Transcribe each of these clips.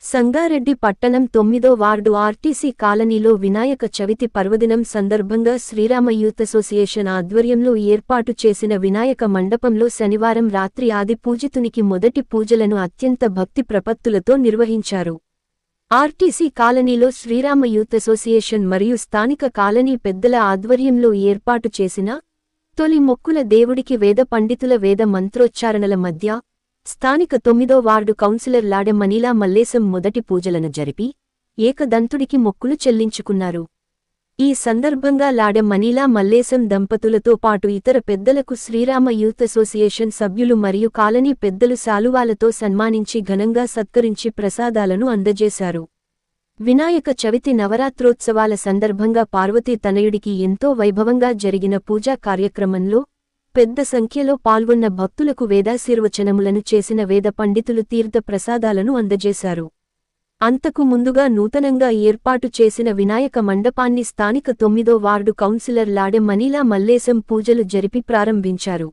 సంగారెడ్డి పట్టణం 9వ ward RTC కాలనీలో వినాయక చవితి పర్వదినం సందర్భంగా శ్రీరామ యూత్ అసోసియేషన్ ఆధ్వర్యంలో ఏర్పాటు చేసిన వినాయక మండపంలో శనివారం రాత్రి ఆది పూజితునికి మొదటి పూజలను అత్యంత భక్తి ప్రపత్తులతో నిర్వహించారు. ఆర్టీసీ కాలనీలో శ్రీరామ యూత్ అసోసియేషన్ మరియు స్థానిక కాలనీ పెద్దల ఆధ్వర్యంలో ఏర్పాటు చేసిన తొలి మొక్కుల దేవుడికి వేద పండితుల వేద మంత్రోచ్చారణల మధ్య స్థానిక 9వ వార్డు కౌన్సిలర్ లాడె మనీలా మల్లేశం మొదటి పూజలను జరిపి ఏకదంతుడికి మొక్కులు చెల్లించుకున్నారు. ఈ సందర్భంగా లాడె మనీలా మల్లేశం దంపతులతో పాటు ఇతర పెద్దలకు శ్రీరామ యూత్ అసోసియేషన్ సభ్యులు మరియు కాలనీ పెద్దలు శాలువాలతో సన్మానించి ఘనంగా సత్కరించి ప్రసాదాలను అందజేశారు. వినాయక చవితి నవరాత్రోత్సవాల సందర్భంగా పార్వతీ తనయుడికి ఎంతో వైభవంగా జరిగిన పూజా కార్యక్రమంలో పెద్ద సంఖ్యలో పాల్గొన్న భక్తులకు వేదాశీర్వచనములను చేసిన వేద పండితులు తీర్థ ప్రసాదాలను అందజేశారు. అంతకు ముందుగా నూతనంగా ఏర్పాటు చేసిన వినాయక మండపాన్ని స్థానిక 9వ వార్డు కౌన్సిలర్ లాడె మనీలా మల్లేశం పూజలు జరిపి ప్రారంభించారు.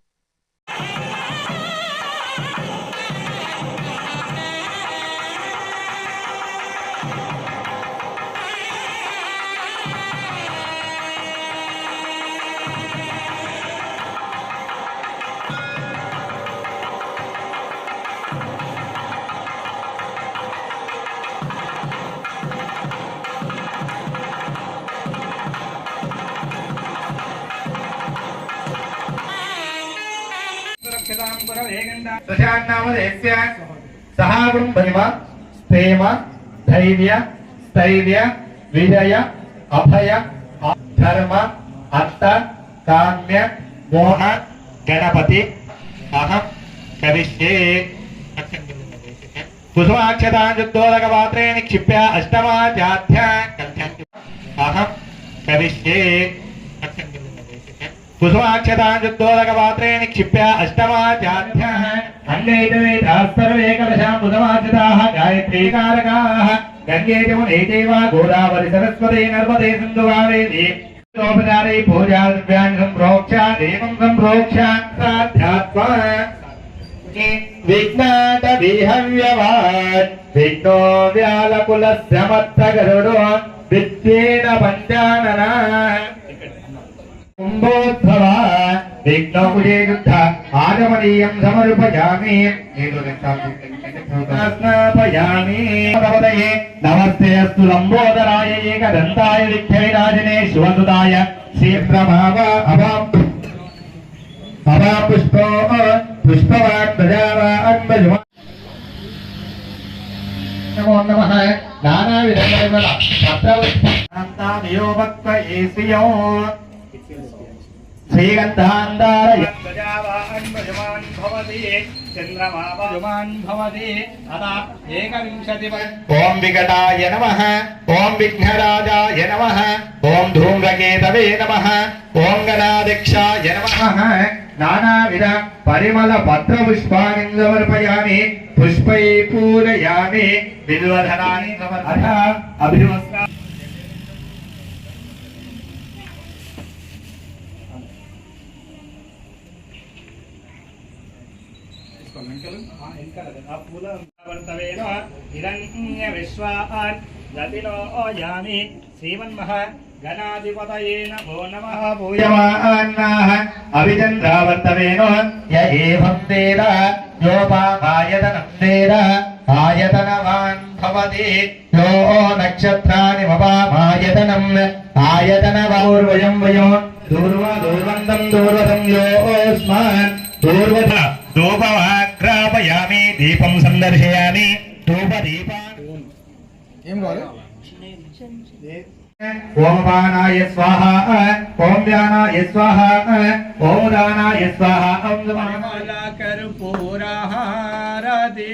సహాగుం భైమ ప్రేమ ధైర్య స్థైర్య విజయ అభయ ధర్మ అర్థ కామ్య మోహ గణపతి అహం కవిష్యే కుసుమాక్షతాంజుద్దోదక పాత్రే నిక్షిప్య అష్టమాధ్యాధ్య అహం కవిష్యే కుసుమాక్షతాంజుద్దోదక పాత్రే నిక్షిప్య అష్టమాధ్యాధ్య అంగైతవేదాస్తర్వేకలశాంబుధమాచితాః గాయత్రీకారకాః గంగే జమునేచైవ గోదావరి సరస్వతి నర్మదే సింధు కావేరీ ఉపచారై పూజాద్వ్యాన్ సంప్రోక్ష దేవం సంప్రోక్ష సాధ్యాత్మా విఘ్నాట విహవ్యవాన్ విఘ్నో వ్యాలకులస్య మత్తగరుడో విద్యేన పంచాననా కుంభోద్భవ విఘ్నోకుజే యుద్ధ ఆగమనీయం సమర్పయామి స్నాపయామి. నమస్తే అస్తు లంబోదరాయ ఏకదంతాయ విఘ్నవినాశినే శివసుదాయ శీఘ్రమావ అవాం పుష్పో పుష్పవాగ్రజావాగ్రజమా నమో నమః. నానావిధముల పత్రవత్తామియోవత్వ ఏసియో శ్రీగంధాందారయ గజావాహన్వజమాన్ భవతి చంద్రమావజమాన్ భవతి అదా 21. ఓం వికటాయ నమః. ఓం విఘ్నరాజాయ నమః. ఓం ధూమ్రకేతవే నమః. ఓం గణాధ్యక్షాయ నమః. నానావిధ పరిమళ పత్రపుష్పాణి సమర్పయామి. పుష్పై పూజయామి. బిల్వధనాని సమర్పయామి. అభినమస్కారం. శ్రీమన్మహ గణాధిపతయే నమో నమః. పూయమాన్నాః అభిచంద్రావర్తవేనో య ఏవం వేద యోపాయతనం వేద ఆయతనవాన్ భవతి యో నక్షత్రాని మపామాయతనం ఆయతనవూర్వయం వయో దూర్వందం దూర్వదం యోస్మాన్ దూర్వద ధూపమాగ్రాపయామి. దీపం సందర్శయామి. ధూపదీపాన్ ఏం కావాలి. ఓం వానాయ స్వాహ. ఓం వ్యానాయ స్వాహ. ఓం దానాయ స్వాహ. ఓం కర్పూరహారతి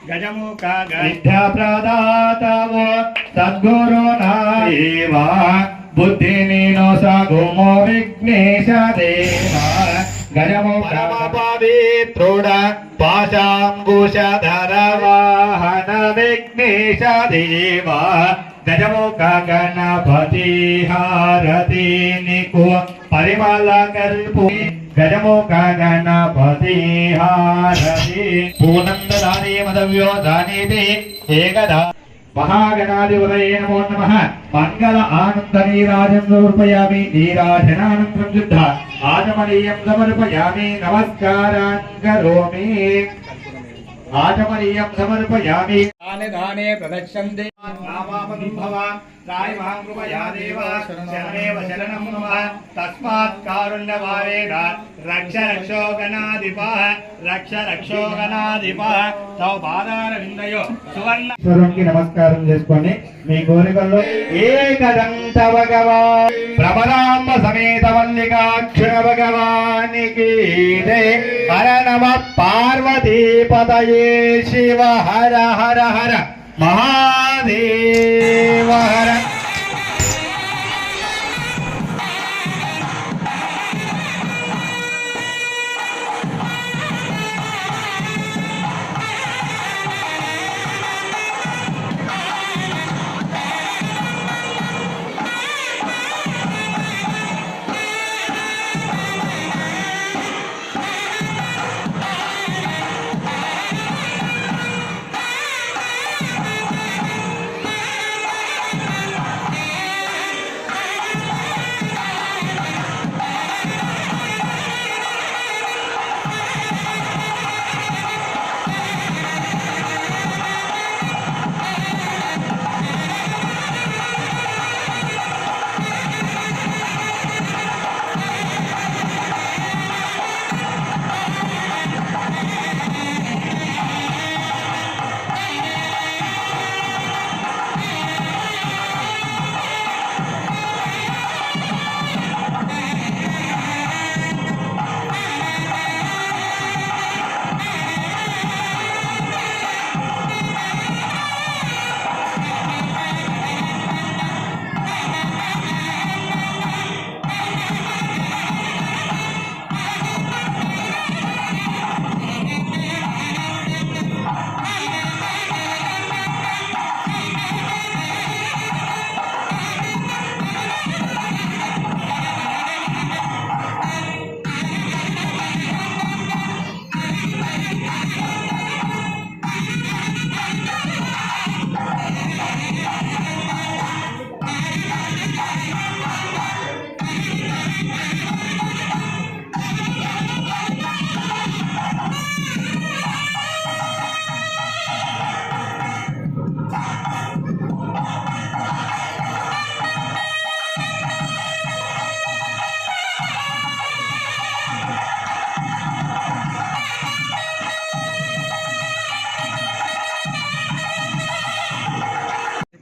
గజముఖ విద్యా ప్రదాతవో సద్గురు నాయేవా బుద్ధినీనో సగుమో విఘ్నేశ దేవా గజముఖ పవిత్రుడ పాశాంబుషధర వాహన విఘ్నేశ దేవా గజముఖ గణపతి హారతి నికు పరిమళ కల్పు गजमुखगणपति हारति पूर्णन्ददाने मदव्यो दानेति एकदा महागणाधिपतये नमो नमः मंगल आनंद नीराजं समर्पयामि नीराजनानन्तरं शुद्ध आचमनीयं समर्पयामि नमस्कारान् करोमि आचमनीयं समर्पयामि दाने दाने प्रदक्षन्ते नामापदुर्भव त्रायमाकृपया देव शरणमेव शरणं मम तस्मात् कारुण्यभावेन रक्ष रक्षो गणाधिपः तव पादारविन्दयो सुवर्ण స్వరంకి నమస్కారం చేసుకోండి మీ కోరికల్లో ఏకదంత భగవాన్ భ్రమరాంబ సమేత మల్లికాక్షర భగవానికి హర నమ పార్వతీపతయే శివ హర హర హర మహాదేవ హర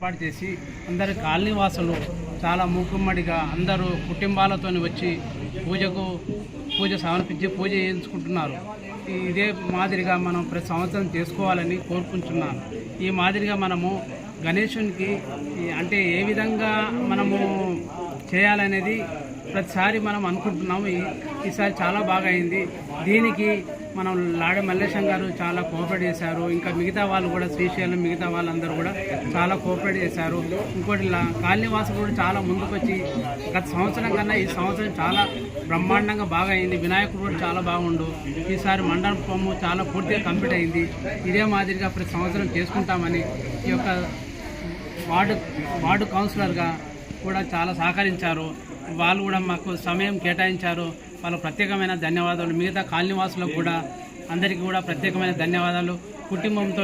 ఏర్పాటు చేసి అందరు కాలనీ వాసులు చాలా మూకుమ్మడిగా అందరూ కుటుంబాలతో వచ్చి పూజ సమర్పించి పూజ చేయించుకుంటున్నారు. ఇదే మాదిరిగా మనం ప్రతి సంవత్సరం చేసుకోవాలని కోరుకుంటున్నాను. ఈ మాదిరిగా మనము గణేశునికి అంటే ఏ విధంగా మనము చేయాలనేది ప్రతిసారి మనం అనుకుంటున్నాము. ఈసారి చాలా బాగా అయింది. దీనికి మనం లాడ మల్లేశం గారు చాలా కోఆపరేట్ చేశారు. ఇంకా మిగతా వాళ్ళు కూడా శ్రీశైలం మిగతా వాళ్ళందరూ కూడా చాలా కోఆపరేట్ చేశారు. ఇంకోటి కాలనీవాసులు కూడా చాలా ముందుకు వచ్చి గత సంవత్సరం కన్నా ఈ సంవత్సరం చాలా బ్రహ్మాండంగా బాగా అయింది. వినాయకుడు కూడా చాలా బాగుండు. ఈసారి మండపము చాలా పూర్తిగా కంప్లీట్ అయింది. ఇదే మాదిరిగా ప్రతి సంవత్సరం చేసుకుంటామని ఈ యొక్క వార్డు కౌన్సిలర్గా కూడా చాలా సహకరించారు. వాళ్ళు కూడా మాకు సమయం కేటాయించారు. వాళ్ళకు ప్రత్యేకమైన ధన్యవాదాలు. మిగతా కాలనీవాసులకు కూడా అందరికీ కూడా ప్రత్యేకమైన ధన్యవాదాలు. కుటుంబంతో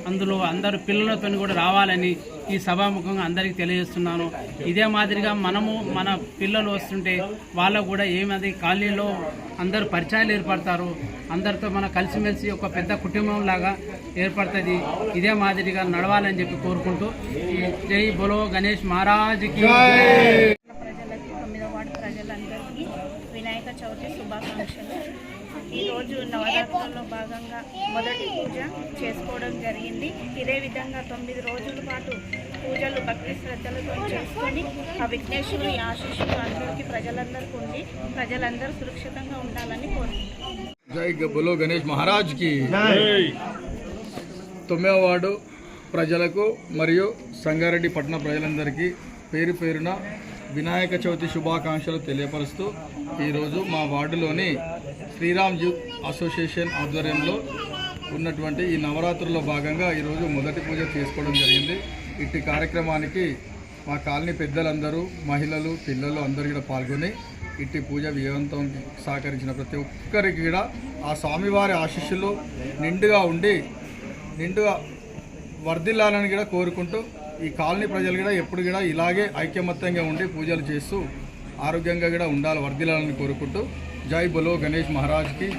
అందులో అందరు పిల్లలతో కూడా రావాలని ఈ సభాముఖంగా అందరికీ తెలియజేస్తున్నాను. ఇదే మాదిరిగా మనము మన పిల్లలు వస్తుంటే వాళ్ళకు కూడా ఏమది కాలనీలో అందరూ పరిచయాలు ఏర్పడతారు. అందరితో మన కలిసిమెలిసి ఒక పెద్ద కుటుంబం లాగా ఏర్పడుతుంది. ఇదే మాదిరిగా నడవాలని చెప్పి కోరుకుంటూ జై బోలో గణేష్ మహారాజ్కి. ప్రజలందరికీ వినాయక చవితి శుభాకాంక్షలు. ఈరోజు నవరాత్రుల్లో భాగంగా మొదటి పూజ చేసుకోవడం జరిగింది. ఇదే విధంగా 9 రోజుల పాటు పూజలు భక్తి శ్రద్ధలతో చేసుకొని ఆ విఘ్నేశ్వరుని ఆశీస్సులు అందరికీ ప్రజలందరికీ ఉండి ప్రజలందరూ సురక్షితంగా ఉండాలని కోరుకుంటున్నాను. జై బోలో గణేష్ మహారాజ్కి. 9వ వార్డు ప్రజలకు మరియు సంగారెడ్డి పట్టణ ప్రజలందరికీ పేరు పేరున వినాయక చవితి శుభాకాంక్షలు తెలియపరుస్తూ ఈరోజు మా వార్డులోని శ్రీరామ్ యూత్ అసోసియేషన్ ఆధ్వర్యంలో ఉన్నటువంటి ఈ నవరాత్రుల్లో భాగంగా ఈరోజు మొదటి పూజ చేసుకోవడం జరిగింది. ఇట్టి కార్యక్రమానికి మా కాలనీ పెద్దలందరూ, మహిళలు, పిల్లలు అందరూ కూడా పాల్గొని ఇట్టి పూజ విజయవంతం సహకరించిన ప్రతి ఒక్కరికి కూడా ఆ స్వామివారి ఆశీస్సులు నిండుగా ఉండి నిండుగా వర్ధిల్లాలని కూడా కోరుకుంటూ ఈ కాలనీ ప్రజలు కూడా ఎప్పుడు కూడా ఇలాగే ఐకమత్యంగా ఉండి పూజలు చేస్తూ ఆరోగ్యంగా కూడా ఉండాలి, వర్ధిల్లాలని కోరుకుంటూ జై బలో గణేష్ మహారాజ్కి.